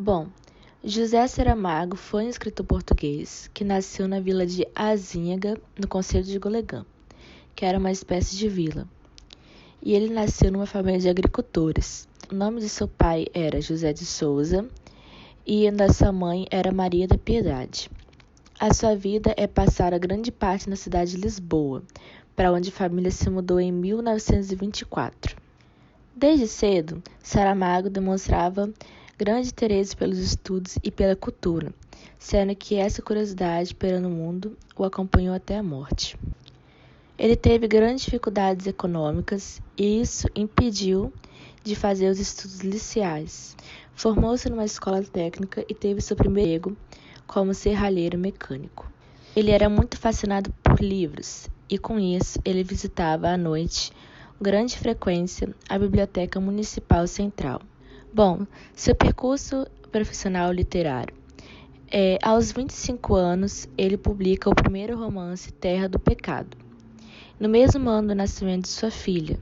Bom, José Saramago foi um escritor português que nasceu na vila de Azínhaga, no concelho de Golegã, que era uma espécie de vila. E ele nasceu numa família de agricultores. O nome de seu pai era José de Souza e da sua mãe era Maria da Piedade. A sua vida é passada grande parte na cidade de Lisboa, para onde a família se mudou em 1924. Desde cedo, Saramago demonstrava grande interesse pelos estudos e pela cultura, sendo que essa curiosidade pelo mundo o acompanhou até a morte. Ele teve grandes dificuldades econômicas e isso impediu de fazer os estudos liceais. Formou-se numa escola técnica e teve seu primeiro emprego como serralheiro mecânico. Ele era muito fascinado por livros e, com isso, ele visitava à noite, com grande frequência, a Biblioteca Municipal Central. Bom, seu percurso profissional literário. Aos 25 anos, ele publica o primeiro romance Terra do Pecado, no mesmo ano do nascimento de sua filha.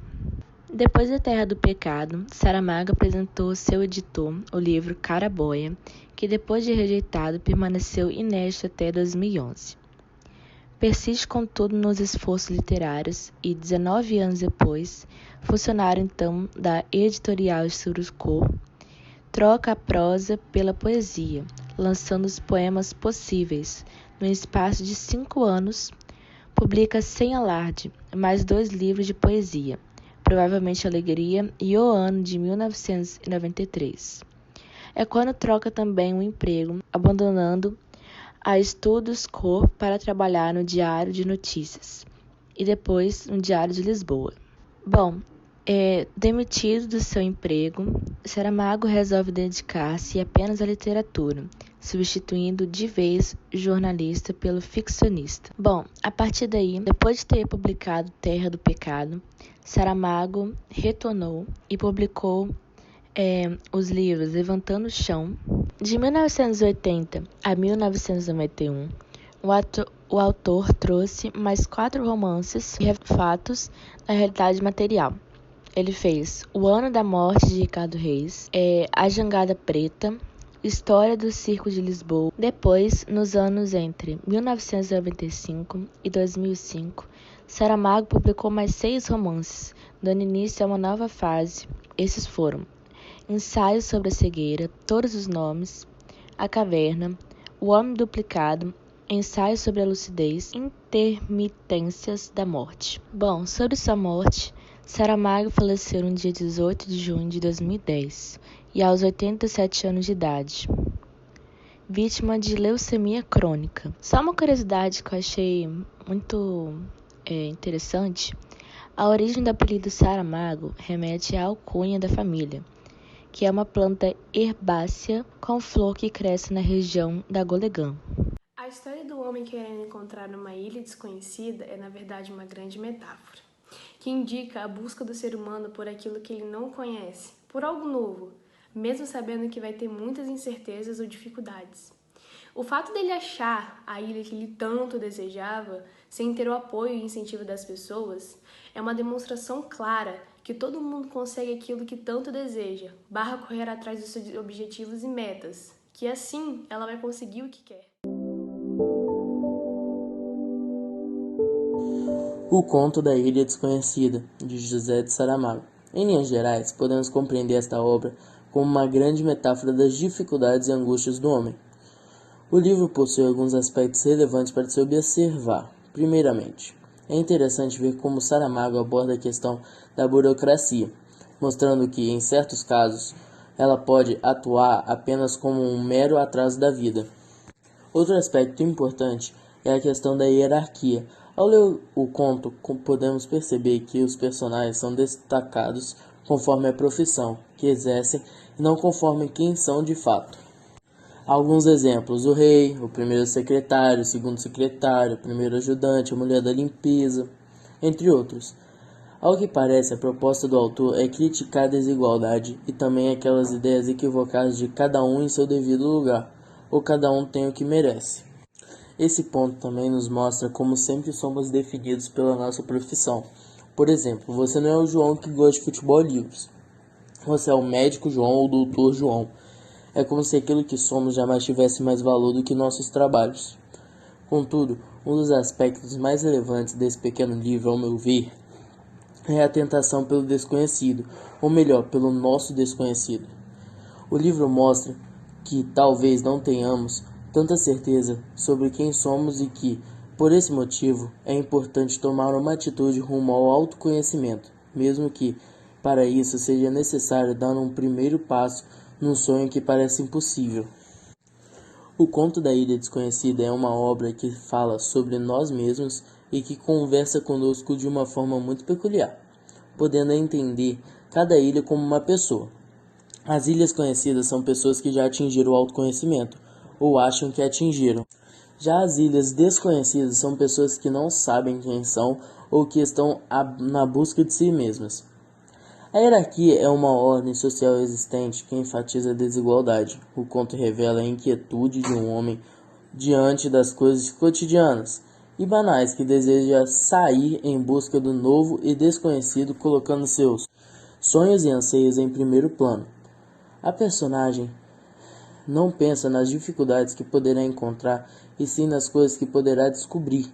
Depois da Terra do Pecado, Saramago apresentou ao seu editor o livro Caraboia, que depois de rejeitado permaneceu inédito até 2011. Persiste contudo nos esforços literários e, 19 anos depois, funcionário então da editorial Surusco, troca a prosa pela poesia, lançando os poemas possíveis. No espaço de 5 anos, publica sem alarde mais 2 livros de poesia, Provavelmente Alegria e O Ano de 1993. É quando troca também o emprego, abandonando a Estudos Cor para trabalhar no Diário de Notícias e depois no Diário de Lisboa. Bom, demitido do seu emprego, Saramago resolve dedicar-se apenas à literatura, substituindo de vez o jornalista pelo ficcionista. Bom, a partir daí, depois de ter publicado Terra do Pecado, Saramago retornou e publicou os livros Levantando o Chão. De 1980 a 1991, o autor trouxe mais 4 romances e fatos da realidade material. Ele fez O Ano da Morte de Ricardo Reis, A Jangada Preta, História do Circo de Lisboa. Depois, nos anos entre 1995 e 2005, Saramago publicou mais 6 romances, dando início a uma nova fase. Esses foram Ensaio sobre a Cegueira, Todos os Nomes, A Caverna, O Homem Duplicado, Ensaio sobre a Lucidez, Intermitências da Morte. Bom, sobre sua morte, Saramago faleceu no dia 18 de junho de 2010 e aos 87 anos de idade, vítima de leucemia crônica. Só uma curiosidade que eu achei muito interessante, a origem do apelido Saramago remete à alcunha da família, que é uma planta herbácea com flor que cresce na região da Golegã. A história do homem querendo encontrar uma ilha desconhecida é, na verdade, uma grande metáfora, que indica a busca do ser humano por aquilo que ele não conhece, por algo novo, mesmo sabendo que vai ter muitas incertezas ou dificuldades. O fato dele achar a ilha que ele tanto desejava, sem ter o apoio e incentivo das pessoas, é uma demonstração clara que todo mundo consegue aquilo que tanto deseja, correr atrás dos seus objetivos e metas, que assim ela vai conseguir o que quer. O Conto da Ilha Desconhecida, de José de Saramago. Em linhas gerais, podemos compreender esta obra como uma grande metáfora das dificuldades e angústias do homem. O livro possui alguns aspectos relevantes para se observar. Primeiramente, é interessante ver como Saramago aborda a questão da burocracia, mostrando que, em certos casos, ela pode atuar apenas como um mero atraso da vida. Outro aspecto importante é a questão da hierarquia. Ao ler o conto, podemos perceber que os personagens são destacados conforme a profissão que exercem e não conforme quem são de fato. Alguns exemplos: o rei, o primeiro secretário, o segundo secretário, o primeiro ajudante, a mulher da limpeza, entre outros. Ao que parece, a proposta do autor é criticar a desigualdade e também aquelas ideias equivocadas de cada um em seu devido lugar, ou cada um tem o que merece. Esse ponto também nos mostra como sempre somos definidos pela nossa profissão. Por exemplo, você não é o João que gosta de futebol livres. Você é o médico João ou o doutor João. É como se aquilo que somos jamais tivesse mais valor do que nossos trabalhos. Contudo, um dos aspectos mais relevantes desse pequeno livro, ao meu ver, é a tentação pelo desconhecido, ou melhor, pelo nosso desconhecido. O livro mostra que talvez não tenhamos tanta certeza sobre quem somos e que, por esse motivo, é importante tomar uma atitude rumo ao autoconhecimento, mesmo que, para isso, seja necessário dar um primeiro passo num sonho que parece impossível. O Conto da Ilha Desconhecida é uma obra que fala sobre nós mesmos e que conversa conosco de uma forma muito peculiar, podendo entender cada ilha como uma pessoa. As ilhas conhecidas são pessoas que já atingiram o autoconhecimento, ou acham que atingiram. Já as ilhas desconhecidas são pessoas que não sabem quem são ou que estão na busca de si mesmas. A hierarquia é uma ordem social existente que enfatiza a desigualdade. O conto revela a inquietude de um homem diante das coisas cotidianas e banais que deseja sair em busca do novo e desconhecido, colocando seus sonhos e anseios em primeiro plano. A personagem não pensa nas dificuldades que poderá encontrar, e sim nas coisas que poderá descobrir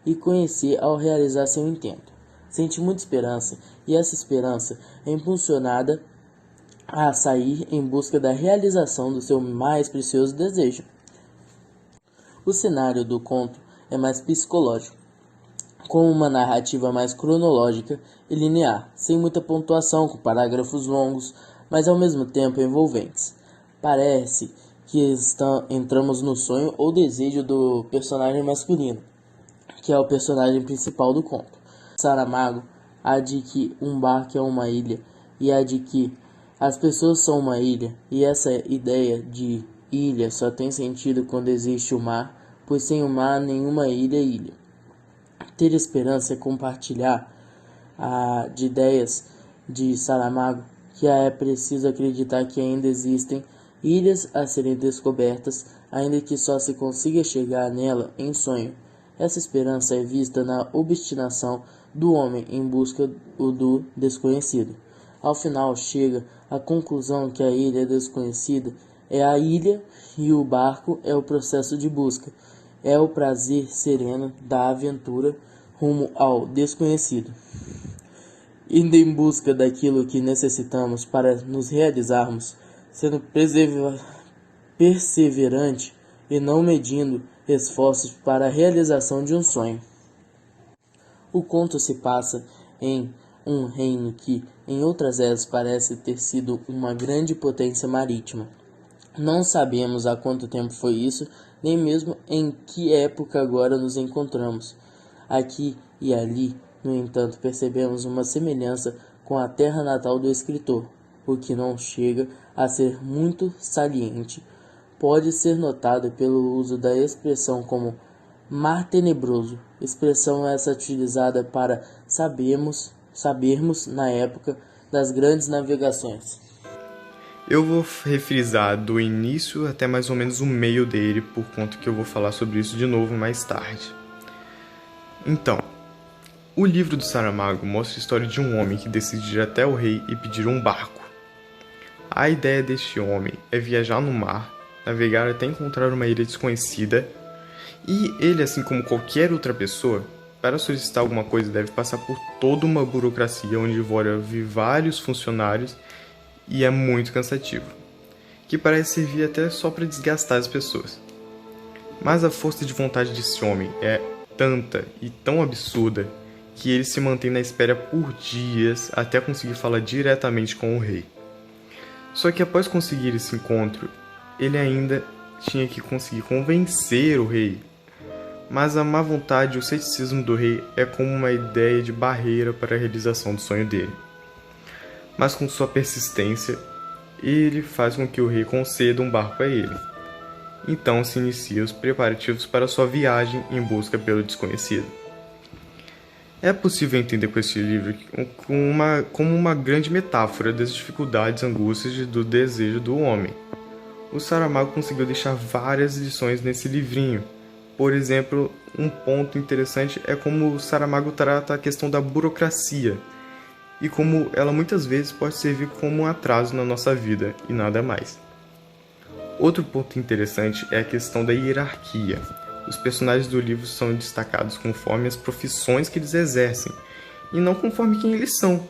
e conhecer ao realizar seu intento. Sente muita esperança, e essa esperança é impulsionada a sair em busca da realização do seu mais precioso desejo. O cenário do conto é mais psicológico, com uma narrativa mais cronológica e linear, sem muita pontuação, com parágrafos longos, mas ao mesmo tempo envolventes. Parece que entramos no sonho ou desejo do personagem masculino, que é o personagem principal do conto. Saramago, a de que um barco é uma ilha, e a de que as pessoas são uma ilha, e essa ideia de ilha só tem sentido quando existe o mar, pois sem o mar nenhuma ilha é ilha. Ter esperança é compartilhar de ideias de Saramago, que é preciso acreditar que ainda existem ilhas a serem descobertas, ainda que só se consiga chegar nela em sonho. Essa esperança é vista na obstinação do homem em busca do desconhecido. Ao final, chega à conclusão que a ilha desconhecida é a ilha e o barco é o processo de busca. É o prazer sereno da aventura rumo ao desconhecido. Indo em busca daquilo que necessitamos para nos realizarmos, sendo perseverante e não medindo esforços para a realização de um sonho. O conto se passa em um reino que, em outras eras, parece ter sido uma grande potência marítima. Não sabemos há quanto tempo foi isso, nem mesmo em que época agora nos encontramos. Aqui e ali, no entanto, percebemos uma semelhança com a terra natal do escritor, o que não chega a ser muito saliente. Pode ser notado pelo uso da expressão como mar tenebroso, expressão essa utilizada para sabermos na época das grandes navegações. Eu vou refrisar do início até mais ou menos o meio dele, por conta que eu vou falar sobre isso de novo mais tarde. Então, o livro do Saramago mostra a história de um homem que decide ir até o rei e pedir um barco. A ideia deste homem é viajar no mar, navegar até encontrar uma ilha desconhecida, e ele, assim como qualquer outra pessoa, para solicitar alguma coisa deve passar por toda uma burocracia onde envolve vários funcionários e é muito cansativo, que parece servir até só para desgastar as pessoas. Mas a força de vontade desse homem é tanta e tão absurda que ele se mantém na espera por dias até conseguir falar diretamente com o rei. Só que após conseguir esse encontro, ele ainda tinha que conseguir convencer o rei. Mas a má vontade e o ceticismo do rei é como uma ideia de barreira para a realização do sonho dele. Mas com sua persistência, ele faz com que o rei conceda um barco a ele. Então se iniciam os preparativos para sua viagem em busca pelo desconhecido. É possível entender com este livro como uma grande metáfora das dificuldades e angústias do desejo do homem. O Saramago conseguiu deixar várias lições nesse livrinho. Por exemplo, um ponto interessante é como o Saramago trata a questão da burocracia e como ela muitas vezes pode servir como um atraso na nossa vida e nada mais. Outro ponto interessante é a questão da hierarquia. Os personagens do livro são destacados conforme as profissões que eles exercem, e não conforme quem eles são.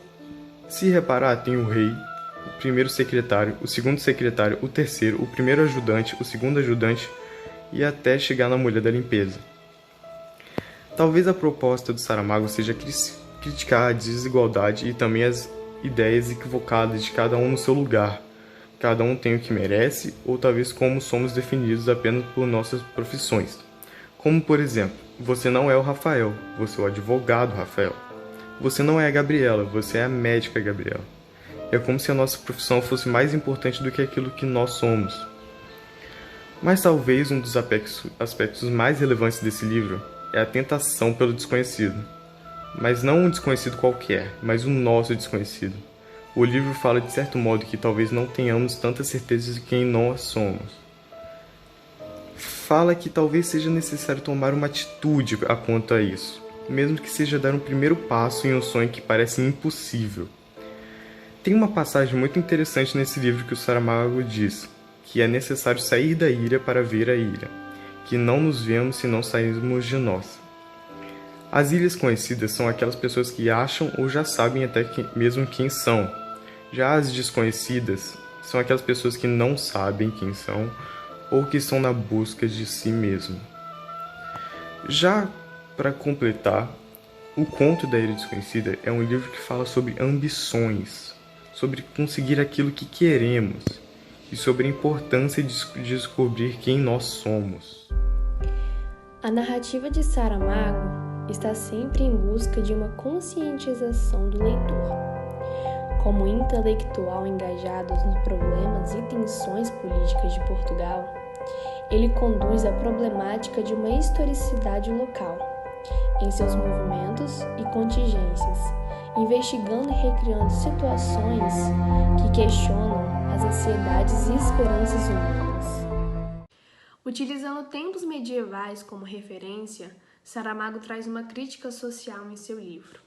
Se reparar, tem o rei, o primeiro secretário, o segundo secretário, o terceiro, o primeiro ajudante, o segundo ajudante e até chegar na mulher da limpeza. Talvez a proposta do Saramago seja criticar a desigualdade e também as ideias equivocadas de cada um no seu lugar. Cada um tem o que merece, ou talvez como somos definidos apenas por nossas profissões. Como, por exemplo, você não é o Rafael, você é o advogado Rafael. Você não é a Gabriela, você é a médica Gabriela. É como se a nossa profissão fosse mais importante do que aquilo que nós somos. Mas talvez um dos aspectos mais relevantes desse livro é a tentação pelo desconhecido. Mas não um desconhecido qualquer, mas o nosso desconhecido. O livro fala de certo modo que talvez não tenhamos tanta certeza de quem nós somos. Fala que talvez seja necessário tomar uma atitude quanto a isso, mesmo que seja dar um primeiro passo em um sonho que parece impossível. Tem uma passagem muito interessante nesse livro que o Saramago diz, que é necessário sair da ilha para ver a ilha, que não nos vemos se não sairmos de nós. As ilhas conhecidas são aquelas pessoas que acham ou já sabem até mesmo quem são. Já as desconhecidas são aquelas pessoas que não sabem quem são ou que estão na busca de si mesmo. Já para completar, O Conto da Ilha Desconhecida é um livro que fala sobre ambições, sobre conseguir aquilo que queremos e sobre a importância de descobrir quem nós somos. A narrativa de Saramago está sempre em busca de uma conscientização do leitor. Como intelectual engajado nos problemas e tensões políticas de Portugal, ele conduz a problemática de uma historicidade local, em seus movimentos e contingências, investigando e recriando situações que questionam as ansiedades e esperanças humanas. Utilizando tempos medievais como referência, Saramago traz uma crítica social em seu livro.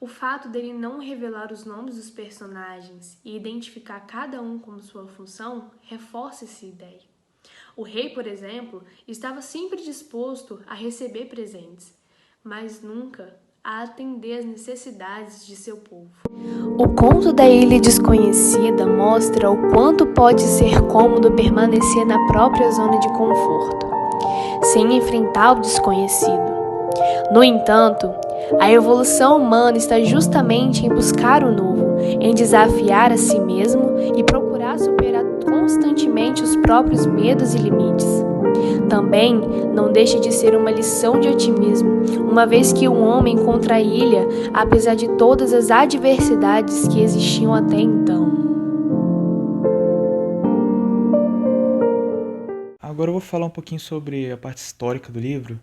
O fato dele não revelar os nomes dos personagens e identificar cada um como sua função reforça essa ideia. O rei, por exemplo, estava sempre disposto a receber presentes, mas nunca a atender às necessidades de seu povo. O Conto da Ilha Desconhecida mostra o quanto pode ser cômodo permanecer na própria zona de conforto, sem enfrentar o desconhecido. No entanto, a evolução humana está justamente em buscar o novo, em desafiar a si mesmo e procurar superar constantemente os próprios medos e limites. Também não deixa de ser uma lição de otimismo, uma vez que o homem encontra a ilha, apesar de todas as adversidades que existiam até então. Agora eu vou falar um pouquinho sobre a parte histórica do livro.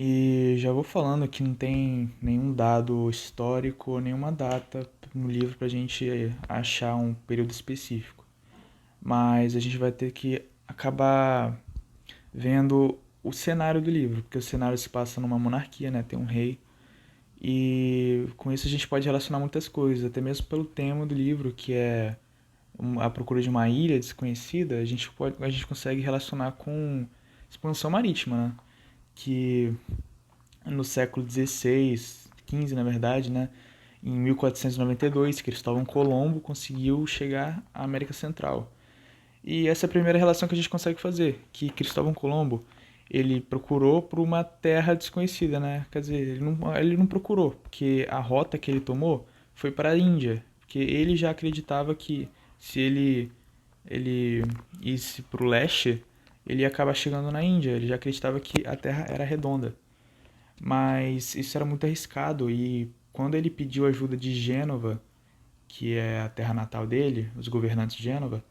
E já vou falando que não tem nenhum dado histórico, nenhuma data no livro para a gente achar um período específico. Mas a gente vai ter que acabar vendo o cenário do livro, porque o cenário se passa numa monarquia, né? Tem um rei. E com isso a gente pode relacionar muitas coisas, até mesmo pelo tema do livro, que é a procura de uma ilha desconhecida, a gente consegue relacionar com expansão marítima, né? Que no século XVI, XV na verdade, né, em 1492, Cristóvão Colombo conseguiu chegar à América Central. E essa é a primeira relação que a gente consegue fazer, que Cristóvão Colombo, ele procurou por uma terra desconhecida, né? Quer dizer, ele não procurou, porque a rota que ele tomou foi para a Índia, porque ele já acreditava que se ele isse para o leste, ele ia acabar chegando na Índia. Ele já acreditava que a Terra era redonda. Mas isso era muito arriscado e quando ele pediu ajuda de Gênova, que é a terra natal dele, os governantes de Gênova,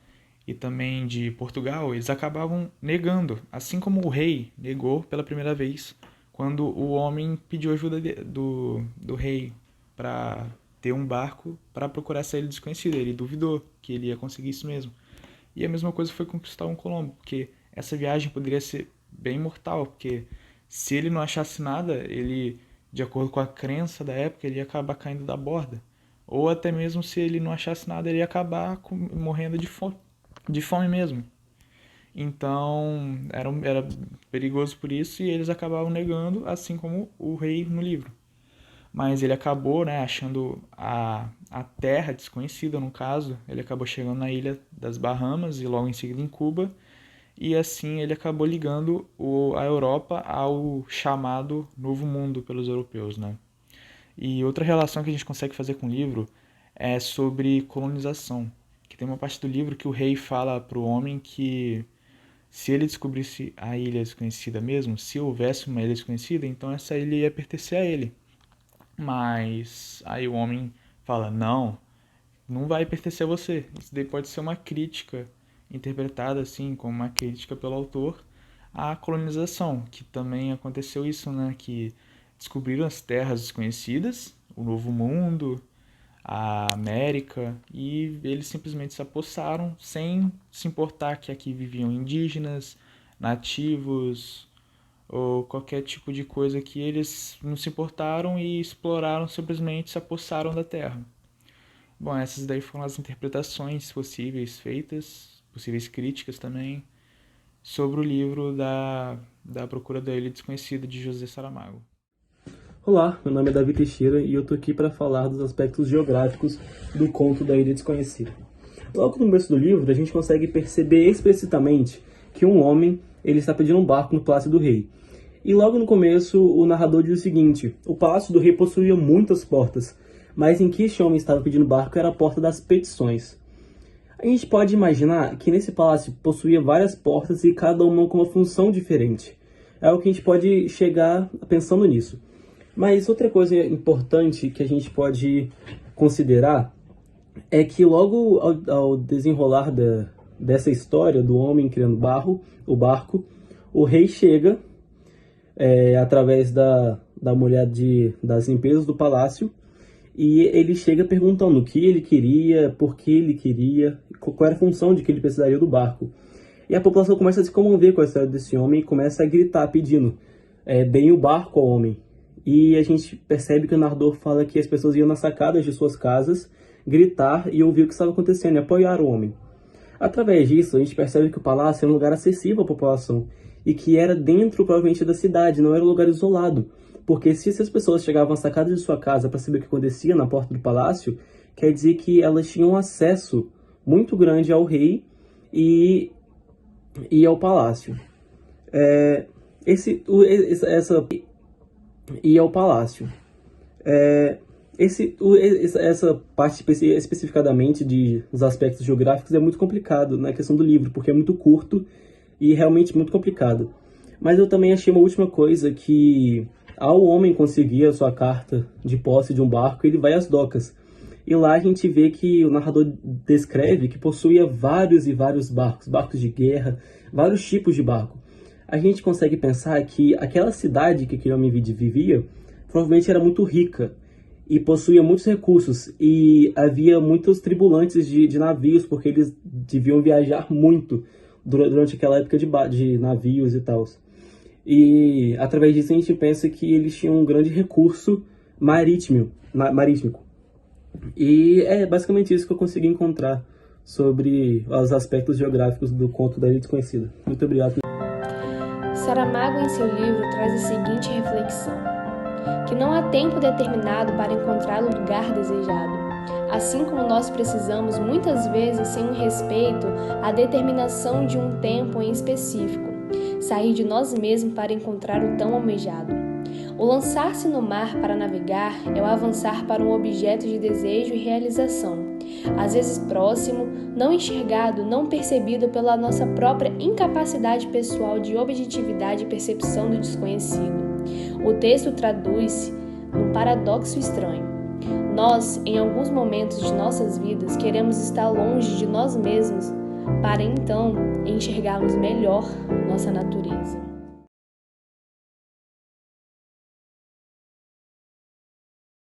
e também de Portugal, eles acabavam negando, assim como o rei negou pela primeira vez, quando o homem pediu ajuda do rei para ter um barco para procurar essa ilha desconhecida. Ele duvidou que ele ia conseguir isso mesmo. E a mesma coisa foi com Cristóvão Colombo, porque essa viagem poderia ser bem mortal, porque se ele não achasse nada, ele, de acordo com a crença da época, ele ia acabar caindo da borda. Ou até mesmo se ele não achasse nada, ele ia acabar morrendo de fome mesmo. Então era perigoso por isso e eles acabavam negando, assim como o rei no livro. Mas ele acabou, né, achando a terra desconhecida, no caso. Ele acabou chegando na ilha das Bahamas e logo em seguida em Cuba. E assim ele acabou ligando a Europa ao chamado Novo Mundo pelos europeus, né? E outra relação que a gente consegue fazer com o livro é sobre colonização. Que tem uma parte do livro que o rei fala para o homem que se ele descobrisse a ilha desconhecida mesmo, se houvesse uma ilha desconhecida, então essa ilha ia pertencer a ele. Mas aí o homem fala, não vai pertencer a você. Isso daí pode ser uma crítica interpretada assim, como uma crítica pelo autor à colonização, que também aconteceu isso, né? Que descobriram as terras desconhecidas, o Novo Mundo, a América, e eles simplesmente se apossaram sem se importar que aqui viviam indígenas, nativos ou qualquer tipo de coisa, que eles não se importaram e exploraram, simplesmente se apossaram da terra. Bom, essas daí foram as interpretações possíveis feitas, possíveis críticas também, sobre o livro da Procura da Ilha Desconhecida, de José Saramago. Olá, meu nome é Davi Teixeira e eu tô aqui para falar dos aspectos geográficos do conto da Ilha Desconhecida. Logo no começo do livro, a gente consegue perceber explicitamente que um homem ele está pedindo um barco no Palácio do Rei. E logo no começo, o narrador diz o seguinte: o Palácio do Rei possuía muitas portas, mas em que este homem estava pedindo barco era a porta das petições. A gente pode imaginar que nesse palácio possuía várias portas e cada uma com uma função diferente. É o que a gente pode chegar pensando nisso. Mas outra coisa importante que a gente pode considerar é que logo ao desenrolar dessa história do homem criando o barco, o rei chega através da mulher das limpezas do palácio, e ele chega perguntando o que ele queria, por que ele queria, qual era a função de que ele precisaria do barco. E a população começa a se comover com a história desse homem e começa a gritar pedindo deem o barco ao homem. E a gente percebe que o narrador fala que as pessoas iam nas sacadas de suas casas gritar e ouvir o que estava acontecendo e apoiar o homem. Através disso, a gente percebe que o palácio era um lugar acessível à população e que era dentro, provavelmente, da cidade, não era um lugar isolado. Porque se essas pessoas chegavam às sacadas de sua casa para saber o que acontecia na porta do palácio, quer dizer que elas tinham acesso muito grande ao rei e ao palácio. Essa parte especificadamente dos aspectos geográficos é muito complicado na questão do livro, porque é muito curto e realmente muito complicado. Mas eu também achei uma última coisa, que ao homem conseguir a sua carta de posse de um barco, ele vai às docas. E lá a gente vê que o narrador descreve que possuía vários e vários barcos de guerra, vários tipos de barco. A gente consegue pensar que aquela cidade que aquele homem vivia provavelmente era muito rica e possuía muitos recursos, e havia muitos tripulantes de navios, porque eles deviam viajar muito durante aquela época de navios e tal. E através disso a gente pensa que eles tinham um grande recurso marítimo. E é basicamente isso que eu consegui encontrar sobre os aspectos geográficos do conto da Ilha Desconhecida. Muito obrigado. Saramago, em seu livro, traz a seguinte reflexão: que não há tempo determinado para encontrar o lugar desejado, assim como nós precisamos muitas vezes, sem um respeito à determinação de um tempo em específico, sair de nós mesmos para encontrar o tão almejado. O lançar-se no mar para navegar é o avançar para um objeto de desejo e realização, às vezes próximo, não enxergado, não percebido pela nossa própria incapacidade pessoal de objetividade e percepção do desconhecido. O texto traduz-se num paradoxo estranho. Nós, em alguns momentos de nossas vidas, queremos estar longe de nós mesmos para então enxergarmos melhor nossa natureza.